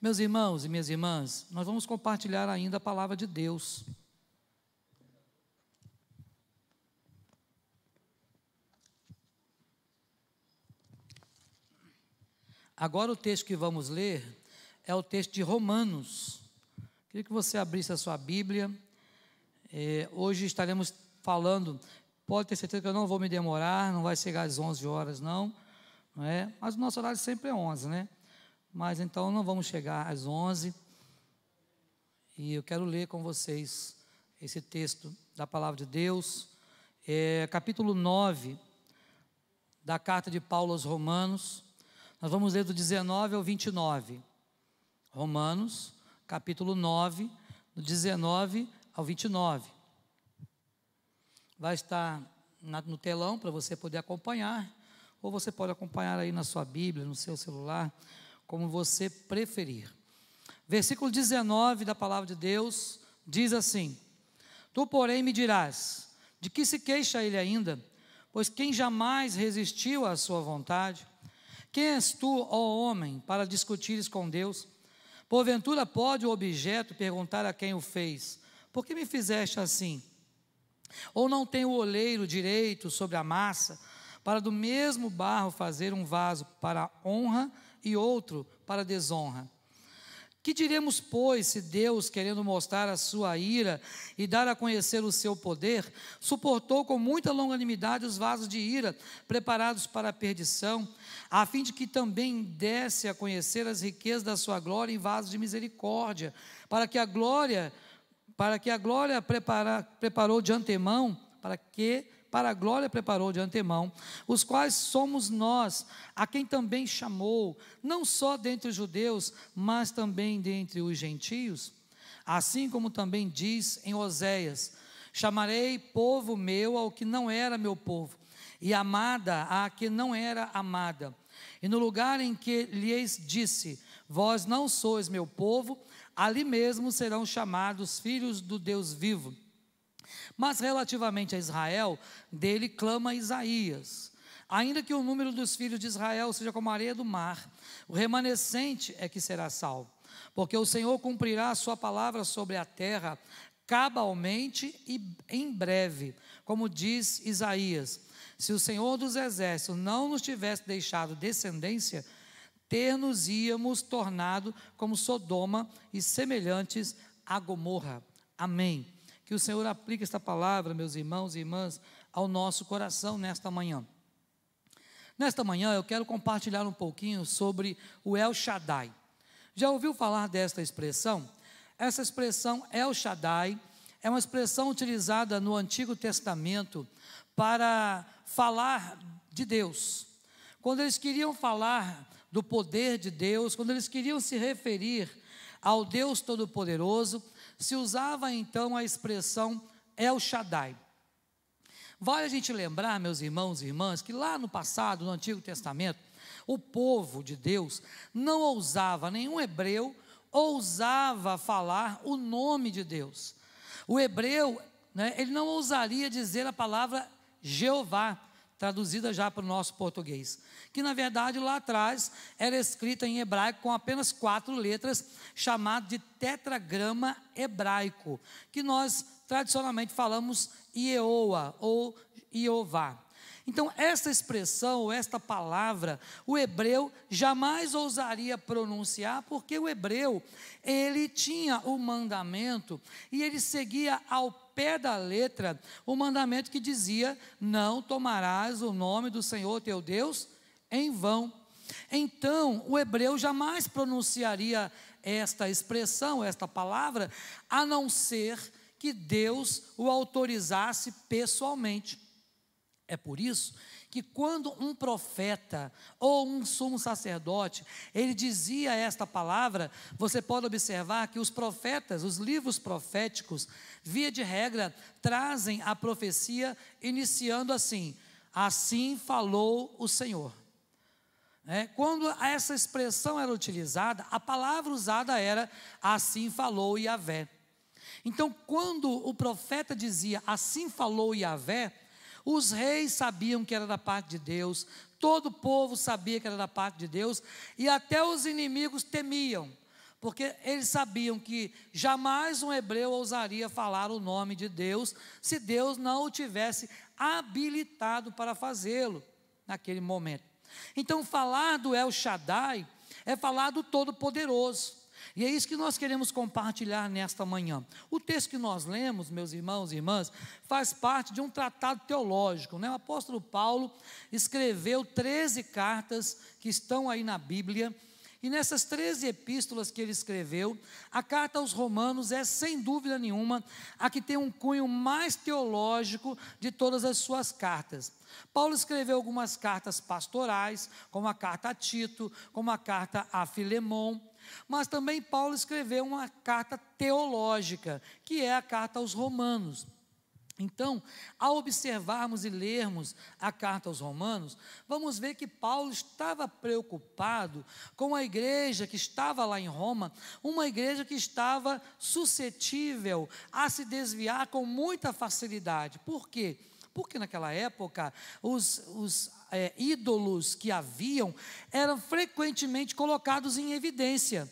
Meus irmãos e minhas irmãs, nós vamos compartilhar ainda a palavra de Deus. Agora o texto que vamos ler é o texto de Romanos. Queria que você abrisse a sua Bíblia. Hoje estaremos falando, pode ter certeza que eu não vou me demorar, não vai chegar às 11 horas não é? Mas o nosso horário sempre é 11, né? Mas então não vamos chegar às 11. E eu quero ler com vocês esse texto da palavra de Deus, capítulo 9 da carta de Paulo aos Romanos. Nós vamos ler do 19 ao 29. Romanos, capítulo 9, do 19 ao 29. Vai estar no telão para você poder acompanhar, ou você pode acompanhar aí na sua Bíblia, no seu celular, como você preferir. Versículo 19 da palavra de Deus diz assim: Tu, porém, me dirás, de que se queixa ele ainda? Pois quem jamais resistiu à sua vontade? Quem és tu, ó homem, para discutires com Deus? Porventura pode o objeto perguntar a quem o fez: por que me fizeste assim? Ou não tem o oleiro direito sobre a massa, para do mesmo barro fazer um vaso para honra e outro para desonra? Que diremos, pois, se Deus, querendo mostrar a sua ira e dar a conhecer o seu poder, suportou com muita longanimidade os vasos de ira preparados para a perdição, a fim de que também desse a conhecer as riquezas da sua glória em vasos de misericórdia, para a glória preparou de antemão, para a glória preparou de antemão, os quais somos nós, a quem também chamou, não só dentre os judeus, mas também dentre os gentios? Assim como também diz em Oséias: chamarei povo meu ao que não era meu povo, e amada à que não era amada. E no lugar em que lhes disse: vós não sois meu povo, ali mesmo serão chamados filhos do Deus vivo. Mas relativamente a Israel, dele clama Isaías: ainda que o número dos filhos de Israel seja como a areia do mar, o remanescente é que será salvo, porque o Senhor cumprirá a sua palavra sobre a terra, cabalmente e em breve, como diz Isaías: se o Senhor dos exércitos não nos tivesse deixado descendência, ter-nos-íamos tornado como Sodoma e semelhantes a Gomorra. Amém. Que o Senhor aplique esta palavra, meus irmãos e irmãs, ao nosso coração nesta manhã. Nesta manhã eu quero compartilhar um pouquinho sobre o El Shaddai. Já ouviu falar desta expressão? Essa expressão El Shaddai é uma expressão utilizada no Antigo Testamento para falar de Deus. Quando eles queriam falar do poder de Deus, quando eles queriam se referir ao Deus Todo-Poderoso, se usava então a expressão El Shaddai. Vale a gente lembrar, meus irmãos e irmãs, que lá no passado, no Antigo Testamento, o povo de Deus não ousava, nenhum hebreu ousava falar o nome de Deus. O hebreu, ele não ousaria dizer a palavra Jeová, traduzida já para o nosso português, que na verdade lá atrás era escrita em hebraico com apenas 4 letras, chamado de tetragrama hebraico, que nós tradicionalmente falamos Ieoa ou Iová. Então essa expressão, esta palavra, o hebreu jamais ousaria pronunciar, porque o hebreu, ele tinha o mandamento e ele seguia ao pé da letra o mandamento que dizia: não tomarás o nome do Senhor teu Deus em vão. Então o hebreu jamais pronunciaria esta expressão, esta palavra, a não ser que Deus o autorizasse pessoalmente. É por isso que quando um profeta ou um sumo sacerdote, ele dizia esta palavra, você pode observar que os profetas, os livros proféticos, via de regra, trazem a profecia iniciando assim: assim falou o Senhor. Quando essa expressão era utilizada, a palavra usada era assim falou Yahvé. Então quando o profeta dizia assim falou Yahvé, os reis sabiam que era da parte de Deus, todo o povo sabia que era da parte de Deus, e até os inimigos temiam, porque eles sabiam que jamais um hebreu ousaria falar o nome de Deus, se Deus não o tivesse habilitado para fazê-lo, naquele momento. Então, falar do El Shaddai é falar do Todo-Poderoso, e é isso que nós queremos compartilhar nesta manhã. O texto que nós lemos, meus irmãos e irmãs, faz parte de um tratado teológico, né? O apóstolo Paulo escreveu 13 cartas que estão aí na Bíblia, e nessas 13 epístolas que ele escreveu, a carta aos Romanos é, sem dúvida nenhuma, a que tem um cunho mais teológico de todas as suas cartas. Paulo escreveu algumas cartas pastorais, como a carta a Tito, como a carta a Filemon, mas também Paulo escreveu uma carta teológica, que é a carta aos Romanos. Então, ao observarmos e lermos a carta aos Romanos, vamos ver que Paulo estava preocupado com a igreja que estava lá em Roma, uma igreja que estava suscetível a se desviar com muita facilidade. Por quê? Porque naquela época os ídolos que haviam eram frequentemente colocados em evidência.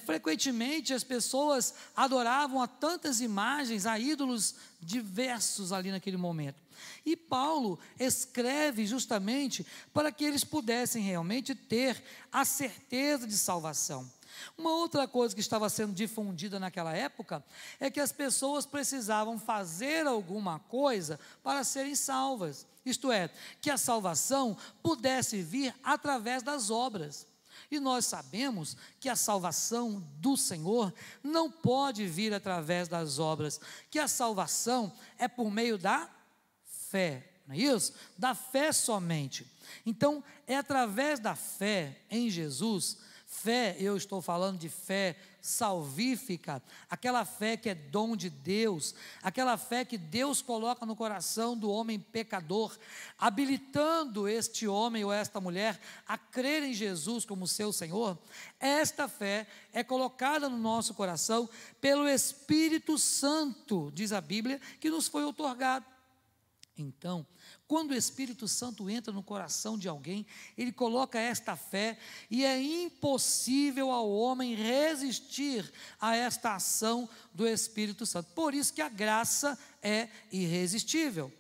Frequentemente as pessoas adoravam a tantas imagens, a ídolos diversos ali naquele momento. E Paulo escreve justamente para que eles pudessem realmente ter a certeza de salvação. Uma outra coisa que estava sendo difundida naquela época é que as pessoas precisavam fazer alguma coisa para serem salvas. Isto é, que a salvação pudesse vir através das obras. E nós sabemos que a salvação do Senhor não pode vir através das obras, que a salvação é por meio da fé, não é isso? Da fé somente. Então, é através da fé em Jesus. Fé, eu estou falando de fé salvífica, aquela fé que é dom de Deus, aquela fé que Deus coloca no coração do homem pecador, habilitando este homem ou esta mulher a crer em Jesus como seu Senhor. Esta fé é colocada no nosso coração pelo Espírito Santo, diz a Bíblia, que nos foi outorgado. Então, quando o Espírito Santo entra no coração de alguém, ele coloca esta fé, e é impossível ao homem resistir a esta ação do Espírito Santo. Por isso que a graça é irresistível.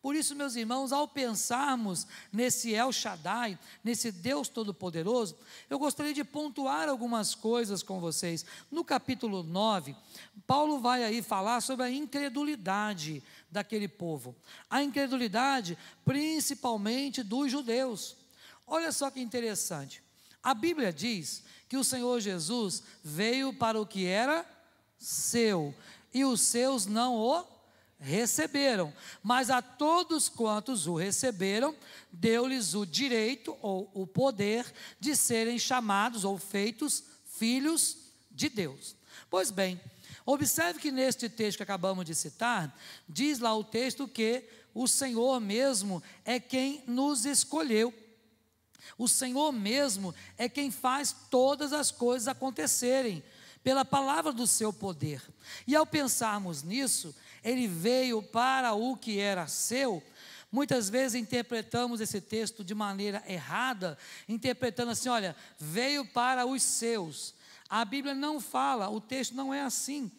Por isso, meus irmãos, ao pensarmos nesse El Shaddai, nesse Deus Todo-Poderoso, eu gostaria de pontuar algumas coisas com vocês. No capítulo 9, Paulo vai aí falar sobre a incredulidade daquele povo. A incredulidade, principalmente dos judeus. Olha só que interessante. A Bíblia diz que o Senhor Jesus veio para o que era seu, e os seus não o receberam, mas a todos quantos o receberam, deu-lhes o direito ou o poder de serem chamados ou feitos filhos de Deus. Pois bem, observe que neste texto que acabamos de citar, diz lá o texto que o Senhor mesmo é quem nos escolheu. O Senhor mesmo é quem faz todas as coisas acontecerem, pela palavra do seu poder. E ao pensarmos nisso, ele veio para o que era seu. Muitas vezes interpretamos esse texto de maneira errada, interpretando assim: olha, veio para os seus. A Bíblia não fala, o texto não é assim,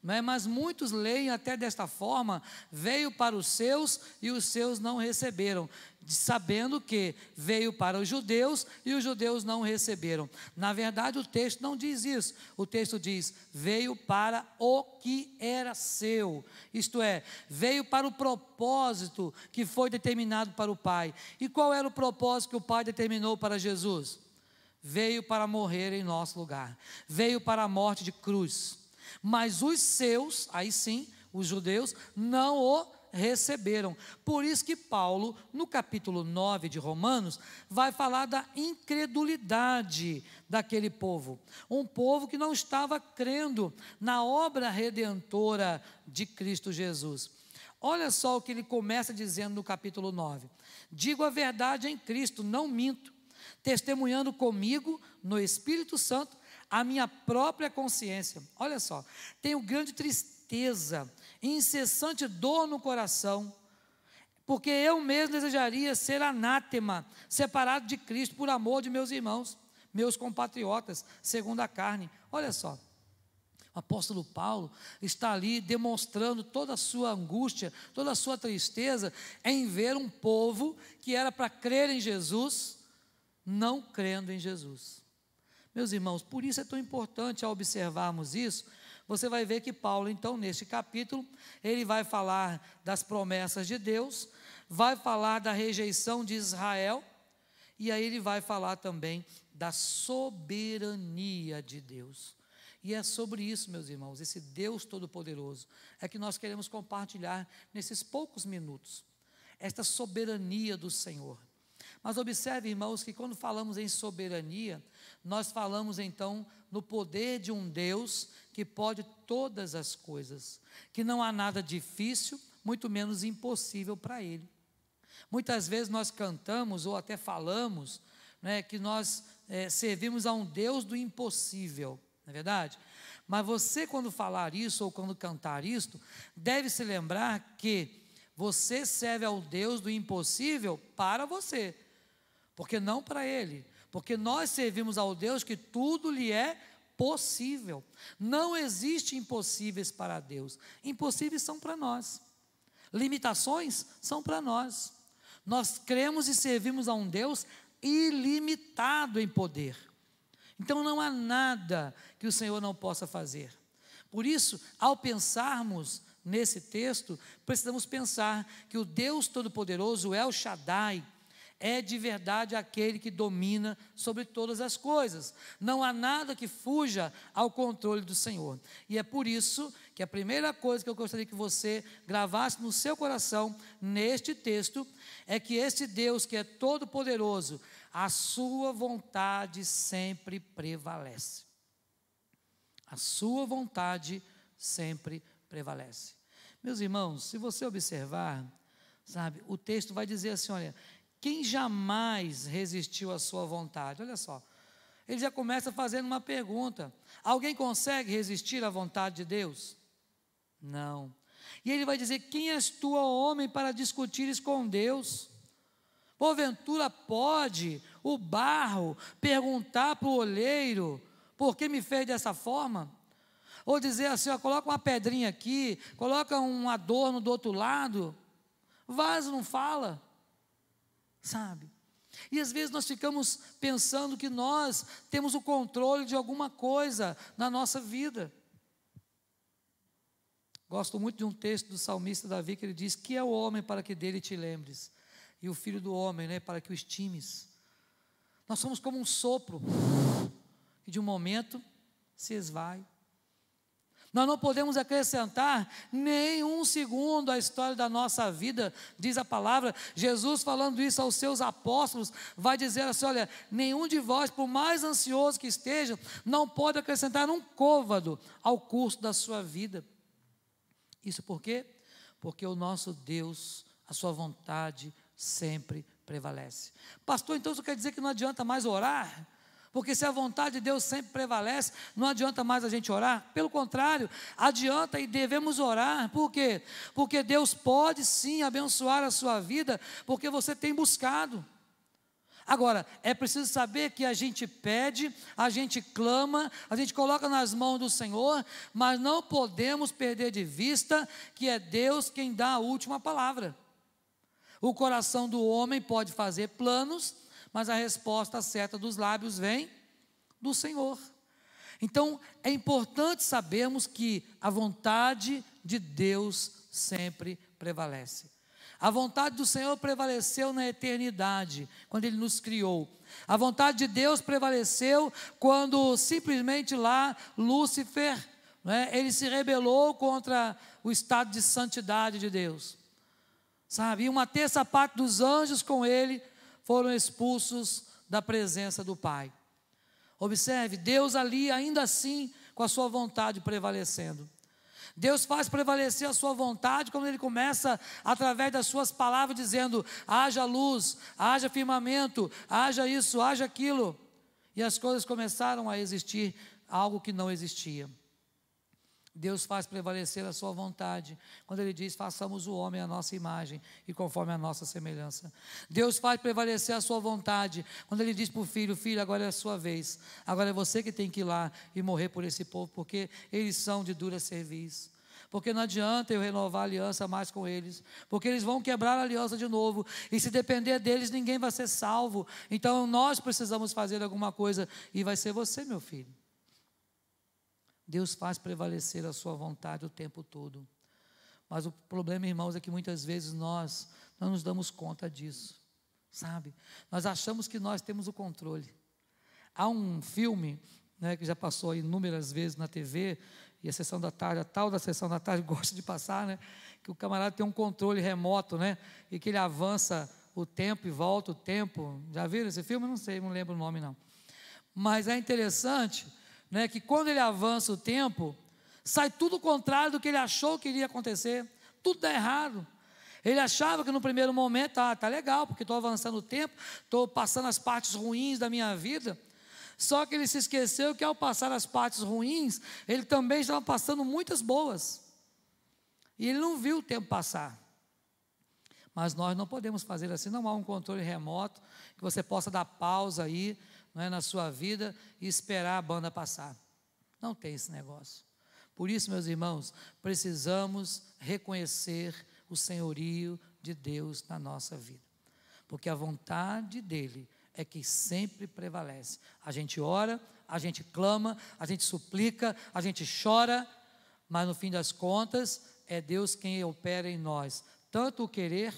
não é? Mas muitos leem até desta forma: veio para os seus e os seus não receberam, sabendo que veio para os judeus e os judeus não receberam. Na verdade, o texto não diz isso. O texto diz: veio para o que era seu, isto é, veio para o propósito que foi determinado para o Pai. E qual era o propósito que o Pai determinou para Jesus? Veio para morrer em nosso lugar, veio para a morte de cruz. Mas os seus, aí sim, os judeus, não o receberam. Por isso que Paulo, no capítulo 9 de Romanos, vai falar da incredulidade daquele povo. Um povo que não estava crendo na obra redentora de Cristo Jesus. Olha só o que ele começa dizendo no capítulo 9. Digo a verdade em Cristo, não minto, testemunhando comigo no Espírito Santo a minha própria consciência. Olha só, tenho grande tristeza, incessante dor no coração, porque eu mesmo desejaria ser anátema, separado de Cristo por amor de meus irmãos. meus compatriotas, segundo a carne. Olha só, o apóstolo Paulo está ali demonstrando toda a sua angústia, toda a sua tristeza em ver um povo que era para crer em Jesus, não crendo em Jesus. Meus irmãos, por isso é tão importante ao observarmos isso. Você vai ver que Paulo, então, neste capítulo, ele vai falar das promessas de Deus, vai falar da rejeição de Israel, e aí ele vai falar também da soberania de Deus. E é sobre isso, meus irmãos, esse Deus Todo-Poderoso, é que nós queremos compartilhar nesses poucos minutos, esta soberania do Senhor. Mas observe, irmãos, que quando falamos em soberania, nós falamos então no poder de um Deus que pode todas as coisas, que não há nada difícil, muito menos impossível para Ele. Muitas vezes nós cantamos ou até falamos, né, que nós servimos a um Deus do impossível, não é verdade? Mas você, quando falar isso ou quando cantar isto, deve se lembrar que você serve ao Deus do impossível para você, porque não para Ele, porque nós servimos ao Deus que tudo lhe é possível. Não existe impossíveis para Deus, impossíveis são para nós, limitações são para nós. Nós cremos e servimos a um Deus ilimitado em poder, então não há nada que o Senhor não possa fazer. Por isso, ao pensarmos nesse texto, precisamos pensar que o Deus Todo-Poderoso, El Shaddai, é de verdade aquele que domina sobre todas as coisas. Não há nada que fuja ao controle do Senhor. E é por isso que a primeira coisa que eu gostaria que você gravasse no seu coração, neste texto, é que este Deus que é todo-poderoso, a sua vontade sempre prevalece. A sua vontade sempre prevalece. Meus irmãos, se você observar, sabe, o texto vai dizer assim, olha, quem jamais resistiu à sua vontade? Olha só, ele já começa fazendo uma pergunta: alguém consegue resistir à vontade de Deus? Não. E ele vai dizer: quem és tu, ó homem, para discutires com Deus? Porventura pode o barro perguntar para o olheiro: por que me fez dessa forma? Ou dizer assim, ó, coloca uma pedrinha aqui, coloca um adorno do outro lado. Vaso não fala, sabe? E às vezes nós ficamos pensando que nós temos o controle de alguma coisa na nossa vida. Gosto muito de um texto do salmista Davi, que ele diz: que é o homem para que dele te lembres, e o filho do homem, né, para que o estimes. Nós somos como um sopro, que de um momento se esvai. Nós não podemos acrescentar nem um segundo à história da nossa vida, diz a palavra. Jesus, falando isso aos seus apóstolos, vai dizer assim: olha, nenhum de vós, por mais ansioso que esteja, não pode acrescentar um côvado ao curso da sua vida. Isso por quê? Porque o nosso Deus, a sua vontade sempre prevalece. Pastor, então isso quer dizer que não adianta mais orar? Porque se a vontade de Deus sempre prevalece, não adianta mais a gente orar? Pelo contrário, adianta e devemos orar. Por quê? Porque Deus pode sim abençoar a sua vida, porque você tem buscado. Agora, é preciso saber que a gente pede, a gente clama, a gente coloca nas mãos do Senhor, mas não podemos perder de vista que é Deus quem dá a última palavra. O coração do homem pode fazer planos, mas a resposta certa dos lábios vem do Senhor. Então, é importante sabermos que a vontade de Deus sempre prevalece. A vontade do Senhor prevaleceu na eternidade, quando Ele nos criou. A vontade de Deus prevaleceu quando simplesmente lá Lúcifer, né, ele se rebelou contra o estado de santidade de Deus. Sabe? E uma terça parte dos anjos com ele foram expulsos da presença do Pai. Observe, Deus ali ainda assim com a sua vontade prevalecendo. Deus faz prevalecer a sua vontade quando Ele começa através das suas palavras dizendo: haja luz, haja firmamento, haja isso, haja aquilo. E as coisas começaram a existir, algo que não existia. Deus faz prevalecer a sua vontade, quando Ele diz, façamos o homem à nossa imagem e conforme a nossa semelhança. Deus faz prevalecer a sua vontade, quando Ele diz para o filho, filho, agora é a sua vez, agora é você que tem que ir lá e morrer por esse povo, porque eles são de dura cerviz. Porque não adianta eu renovar a aliança mais com eles, porque eles vão quebrar a aliança de novo, e se depender deles, ninguém vai ser salvo. Então nós precisamos fazer alguma coisa, e vai ser você, meu filho. Deus faz prevalecer a sua vontade o tempo todo. Mas o problema, irmãos, é que muitas vezes nós não nos damos conta disso, sabe? Nós achamos que nós temos o controle. Há um filme, né, que já passou inúmeras vezes na TV, e a sessão da tarde, a tal da sessão da tarde gosta de passar, né? Que o camarada tem um controle remoto, né? E que ele avança o tempo e volta o tempo. Já viram esse filme? Não sei, não lembro o nome não. Mas é interessante, né, que quando ele avança o tempo, sai tudo o contrário do que ele achou que iria acontecer, tudo dá errado. Ele achava que no primeiro momento, tá legal, porque estou avançando o tempo, estou passando as partes ruins da minha vida, só que ele se esqueceu que ao passar as partes ruins, ele também estava passando muitas boas, e ele não viu o tempo passar. Mas nós não podemos fazer assim, não há um controle remoto, que você possa dar pausa aí, não é, na sua vida e esperar a banda passar. Não tem esse negócio. Por isso, meus irmãos, precisamos reconhecer o senhorio de Deus na nossa vida, porque a vontade dEle é que sempre prevalece. A gente ora, a gente clama, a gente suplica, a gente chora, mas no fim das contas é Deus quem opera em nós, tanto o querer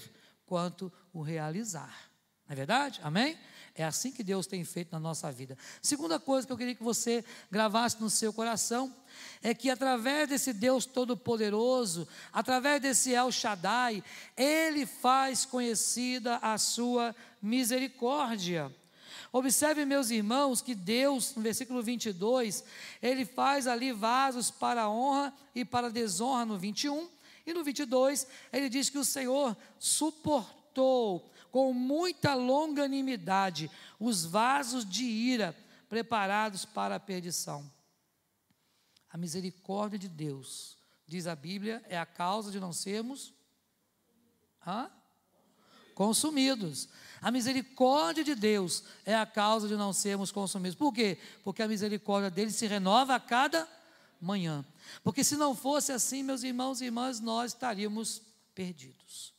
quanto o realizar. Não é verdade? Amém? É assim que Deus tem feito na nossa vida. Segunda coisa que eu queria que você gravasse no seu coração é que através desse Deus Todo-Poderoso, através desse El Shaddai, Ele faz conhecida a sua misericórdia. Observe, meus irmãos, que Deus, no versículo 22, Ele faz ali vasos para a honra e para a desonra no 21, e no 22, Ele diz que o Senhor suportou com muita longanimidade os vasos de ira preparados para a perdição. A misericórdia de Deus, diz a Bíblia, é a causa de não sermos consumidos. A misericórdia de Deus é a causa de não sermos consumidos. Por quê? Porque a misericórdia dele se renova a cada manhã. Porque se não fosse assim, meus irmãos e irmãs, nós estaríamos perdidos.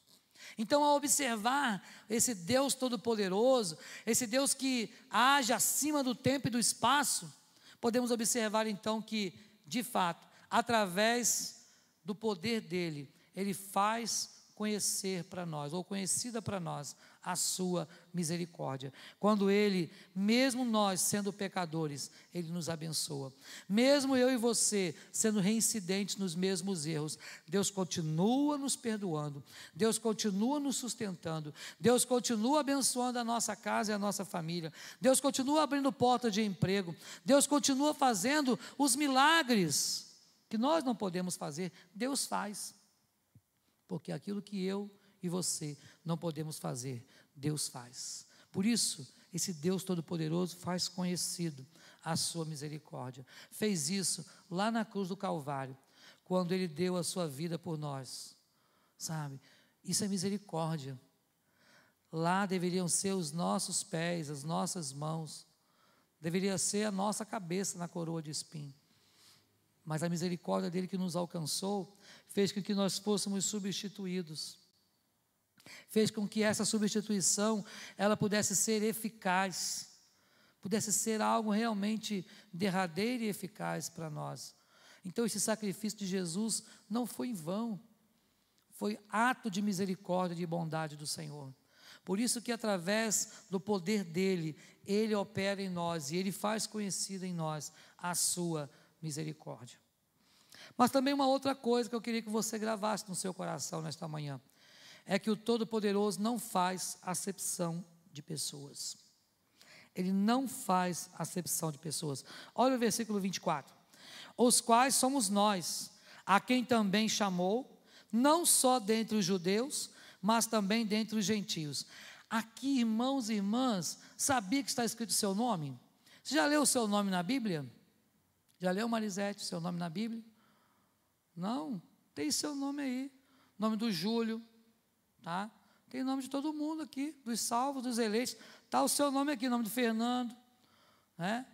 Então, ao observar esse Deus Todo-Poderoso, esse Deus que age acima do tempo e do espaço, podemos observar então que, de fato, através do poder dele, ele faz conhecer para nós, ou conhecida para nós, a sua misericórdia. Quando ele, mesmo nós sendo pecadores, ele nos abençoa. Mesmo eu e você sendo reincidentes nos mesmos erros, Deus continua nos perdoando, Deus continua nos sustentando, Deus continua abençoando a nossa casa e a nossa família, Deus continua abrindo portas de emprego, Deus continua fazendo os milagres que nós não podemos fazer, Deus faz. Porque aquilo que eu e você não podemos fazer, Deus faz. Por isso, esse Deus Todo-Poderoso faz conhecido a sua misericórdia. Fez isso lá na cruz do Calvário, quando Ele deu a sua vida por nós. Sabe? Isso é misericórdia. Lá deveriam ser os nossos pés, as nossas mãos. Deveria ser a nossa cabeça na coroa de espinho. Mas a misericórdia dele que nos alcançou fez com que nós fôssemos substituídos. Fez com que essa substituição ela pudesse ser eficaz, pudesse ser algo realmente derradeiro e eficaz para nós. Então esse sacrifício de Jesus não foi em vão, foi ato de misericórdia e de bondade do Senhor. Por isso que através do poder dele, ele opera em nós e ele faz conhecida em nós a sua misericórdia. Mas também uma outra coisa que eu queria que você gravasse no seu coração nesta manhã, é que o Todo-Poderoso não faz acepção de pessoas. Ele não faz acepção de pessoas. Olha o versículo 24. Os quais somos nós, a quem também chamou, não só dentre os judeus, mas também dentre os gentios. Aqui, irmãos e irmãs, sabia que está escrito o seu nome? Você já leu o seu nome na Bíblia? Já leu, Marisete, o seu nome na Bíblia? Não, tem seu nome aí, nome do Júlio, tá? Tem nome de todo mundo aqui, dos salvos, dos eleitos, está o seu nome aqui, nome do Fernando, né?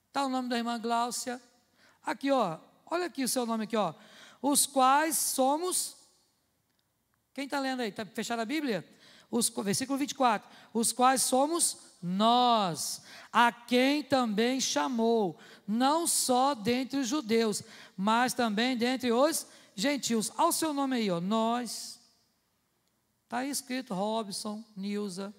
Está o nome da irmã Gláucia, aqui ó, olha aqui o seu nome aqui ó, os quais somos, quem está lendo aí, está fechada a Bíblia? Versículo 24, os quais somos nós, a quem também chamou, não só dentre os judeus, mas também dentre os gentios. Olha o seu nome aí, ó, nós, está aí escrito Robson, Nilza,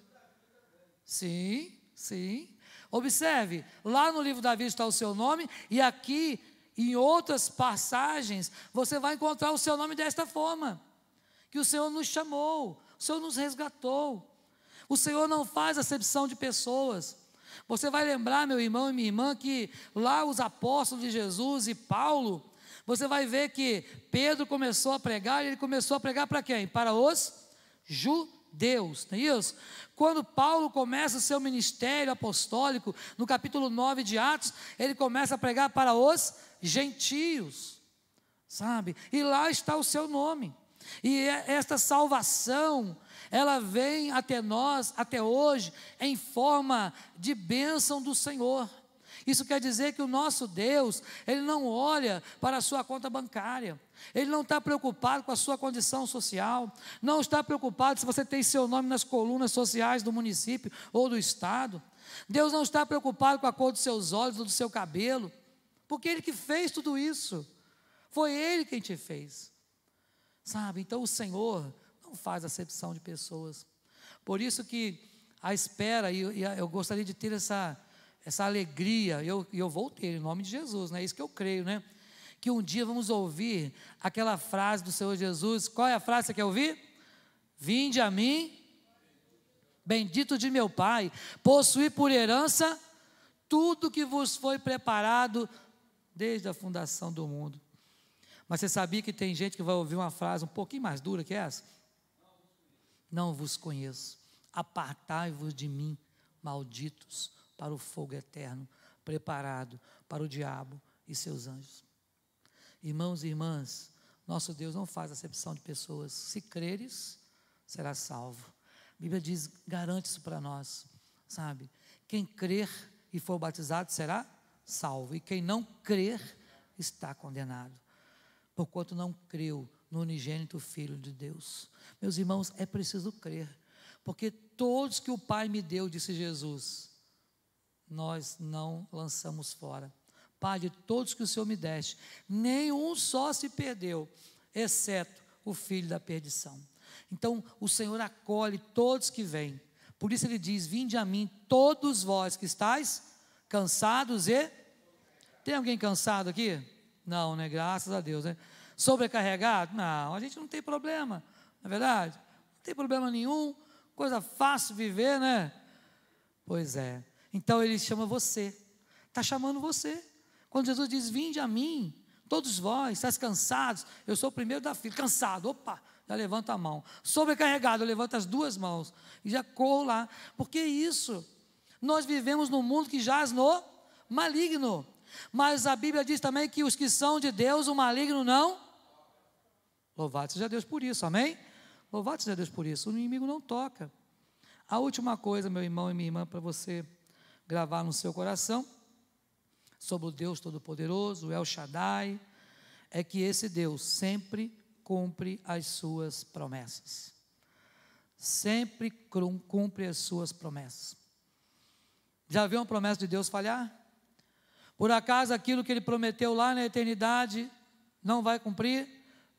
sim, sim, observe, lá no livro da vida está o seu nome, e aqui, em outras passagens, você vai encontrar o seu nome desta forma, que o Senhor nos chamou, o Senhor nos resgatou, o Senhor não faz acepção de pessoas. Você vai lembrar, meu irmão e minha irmã, que lá os apóstolos de Jesus e Paulo, você vai ver que Pedro começou a pregar, e ele começou a pregar para quem? Para os judeus, não é isso? Quando Paulo começa o seu ministério apostólico, no capítulo 9 de Atos, ele começa a pregar para os gentios, sabe? E lá está o seu nome. E esta salvação, ela vem até nós, até hoje, em forma de bênção do Senhor. Isso quer dizer que o nosso Deus, Ele não olha para a sua conta bancária, Ele não está preocupado com a sua condição social, não está preocupado se você tem seu nome nas colunas sociais do município ou do estado. Deus não está preocupado com a cor dos seus olhos ou do seu cabelo, porque Ele que fez tudo isso, foi Ele quem te fez, sabe? Então o Senhor não faz acepção de pessoas. Por isso que a espera, e eu gostaria de ter essa alegria, eu vou ter em nome de Jesus, né? É isso que eu creio, né? Que um dia vamos ouvir aquela frase do Senhor Jesus. Qual é a frase que você quer ouvir? Vinde a mim, bendito de meu Pai, possuí por herança tudo que vos foi preparado desde a fundação do mundo. Mas você sabia que tem gente que vai ouvir uma frase um pouquinho mais dura que essa? Não vos conheço, apartai-vos de mim, malditos, para o fogo eterno, preparado para o diabo e seus anjos. Irmãos e irmãs, nosso Deus não faz acepção de pessoas. Se creres, será salvo. A Bíblia diz, garante isso para nós, sabe? Quem crer e for batizado será salvo, e quem não crer está condenado, porquanto não creu no unigênito Filho de Deus. Meus irmãos, é preciso crer, porque todos que o Pai me deu, disse Jesus, nós não lançamos fora. Pai, de todos que o Senhor me deste, nenhum só se perdeu, exceto o filho da perdição. Então o Senhor acolhe todos que vêm. Por isso Ele diz, vinde a mim todos vós que estáis cansados e... Tem alguém cansado aqui? Não, né? Graças a Deus, né? Sobrecarregado? Não, a gente não tem problema, não é verdade? Não tem problema nenhum, coisa fácil viver, né? Pois é. Então Ele chama você, está chamando você. Quando Jesus diz, vinde a mim, todos vós, estáis cansados, eu sou o primeiro da fila, cansado, opa, já levanta a mão. Sobrecarregado, eu levanto as duas mãos e já corro lá. Porque isso, nós vivemos num mundo que jaz no maligno, mas a Bíblia diz também que os que são de Deus, o maligno não. Louvado seja Deus por isso, amém? Louvado seja Deus por isso, o inimigo não toca. A última coisa, meu irmão e minha irmã, para você gravar no seu coração, sobre o Deus Todo-Poderoso, o El Shaddai, é que esse Deus sempre cumpre as suas promessas. Sempre cumpre as suas promessas. Já viu uma promessa de Deus falhar? Por acaso aquilo que Ele prometeu lá na eternidade não vai cumprir?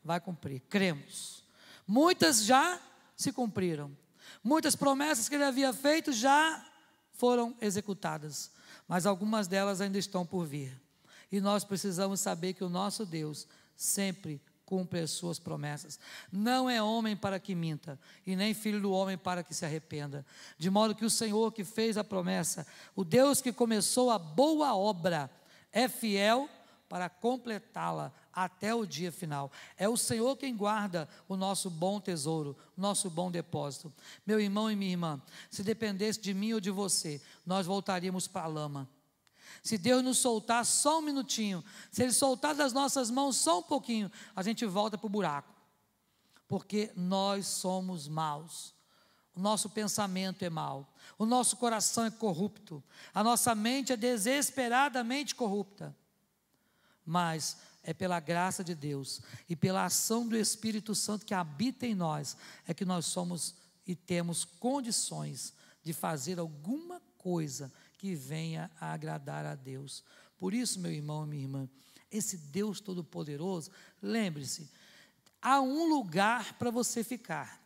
Vai cumprir, cremos. Muitas já se cumpriram. Muitas promessas que Ele havia feito já foram executadas, mas algumas delas ainda estão por vir. E nós precisamos saber que o nosso Deus sempre cumpre as suas promessas. Não é homem para que minta, e nem filho do homem para que se arrependa. De modo que o Senhor que fez a promessa, o Deus que começou a boa obra, é fiel para completá-la até o dia final. É o Senhor quem guarda o nosso bom tesouro, nosso bom depósito. Meu irmão e minha irmã, se dependesse de mim ou de você, nós voltaríamos para a lama. Se Deus nos soltar só um minutinho, se Ele soltar das nossas mãos só um pouquinho, a gente volta para o buraco. Porque nós somos maus. O nosso pensamento é mau. O nosso coração é corrupto. A nossa mente é desesperadamente corrupta. Mas é pela graça de Deus e pela ação do Espírito Santo que habita em nós, é que nós somos e temos condições de fazer alguma coisa que venha a agradar a Deus. Por isso, meu irmão e minha irmã, esse Deus Todo-Poderoso, lembre-se, há um lugar para você ficar,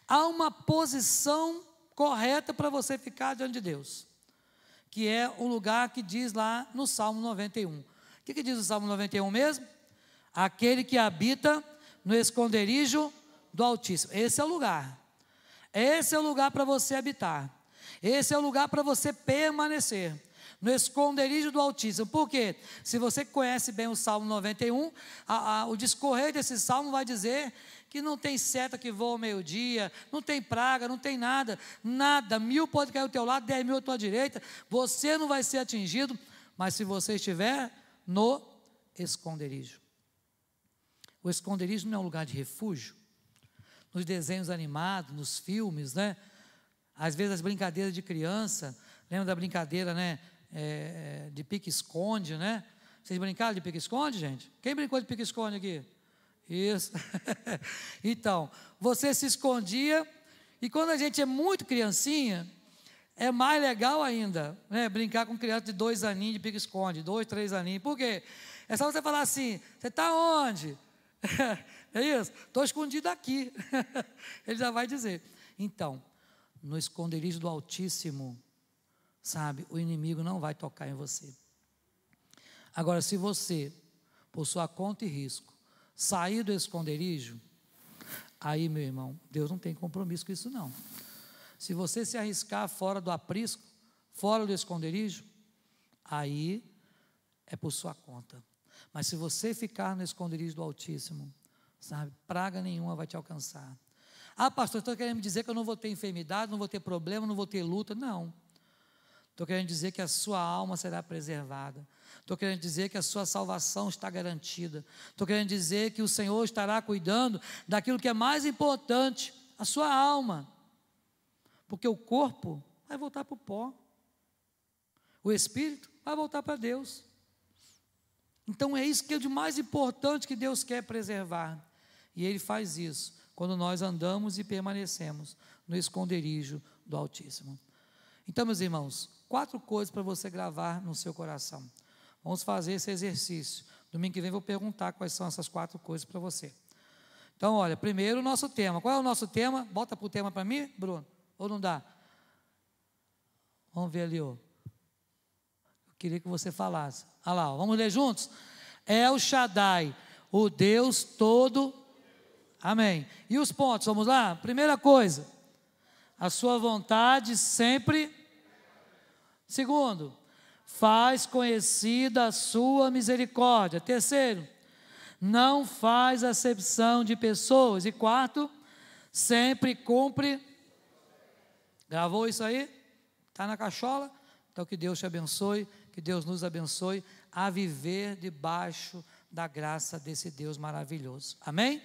há uma posição correta para você ficar diante de Deus, que é o lugar que diz lá no Salmo 91. O que diz o Salmo 91 mesmo? Aquele que habita no esconderijo do Altíssimo. Esse é o lugar. Esse é o lugar para você habitar. Esse é o lugar para você permanecer. No esconderijo do Altíssimo. Por quê? Se você conhece bem o Salmo 91, o discorrer desse salmo vai dizer que não tem seta que voa ao meio-dia, não tem praga, não tem nada, 1000 pode cair ao teu lado, 10.000 à tua direita, você não vai ser atingido, mas se você estiver no esconderijo. O esconderijo não é um lugar de refúgio? Nos desenhos animados, nos filmes, né? Às vezes as brincadeiras de criança, lembra da brincadeira, né? De pique-esconde, né? Vocês brincaram de pique-esconde, gente? Quem brincou de pique-esconde aqui? Isso. Então, você se escondia, e quando a gente é muito criancinha, é mais legal ainda, né? Brincar com criança de 2 aninhos de pique-esconde, 2, 3 aninhos. Por quê? É só você falar assim: você está onde? É isso? Estou escondido aqui. Ele já vai dizer. Então, no esconderijo do Altíssimo, sabe, o inimigo não vai tocar em você. Agora, se você, por sua conta e risco, sair do esconderijo, aí, meu irmão, Deus não tem compromisso com isso não. Se você se arriscar fora do aprisco, fora do esconderijo, aí é por sua conta. Mas se você ficar no esconderijo do Altíssimo, sabe, praga nenhuma vai te alcançar. Ah, pastor, estou querendo me dizer que eu não vou ter enfermidade, não vou ter problema, não vou ter luta. Não. Estou querendo dizer que a sua alma será preservada. Estou querendo dizer que a sua salvação está garantida. Estou querendo dizer que o Senhor estará cuidando daquilo que é mais importante, a sua alma. Porque o corpo vai voltar para o pó. O espírito vai voltar para Deus. Então é isso que é de mais importante que Deus quer preservar. E Ele faz isso quando nós andamos e permanecemos no esconderijo do Altíssimo. Então, meus irmãos, 4 coisas para você gravar no seu coração. Vamos fazer esse exercício. Domingo que vem eu vou perguntar quais são essas 4 coisas para você. Então, olha, primeiro o nosso tema. Qual é o nosso tema? Bota para o tema para mim, Bruno. Ou não dá? Vamos ver ali, ó. Eu queria que você falasse. Olha lá, ó. Vamos ler juntos? El Shaddai, o Deus todo. Amém. E os pontos, vamos lá? Primeira coisa, a sua vontade sempre. Segundo, faz conhecida a sua misericórdia. Terceiro, não faz acepção de pessoas. E quarto, sempre cumpre. Gravou isso aí? Está na cachola? Então que Deus te abençoe, que Deus nos abençoe a viver debaixo da graça desse Deus maravilhoso. Amém?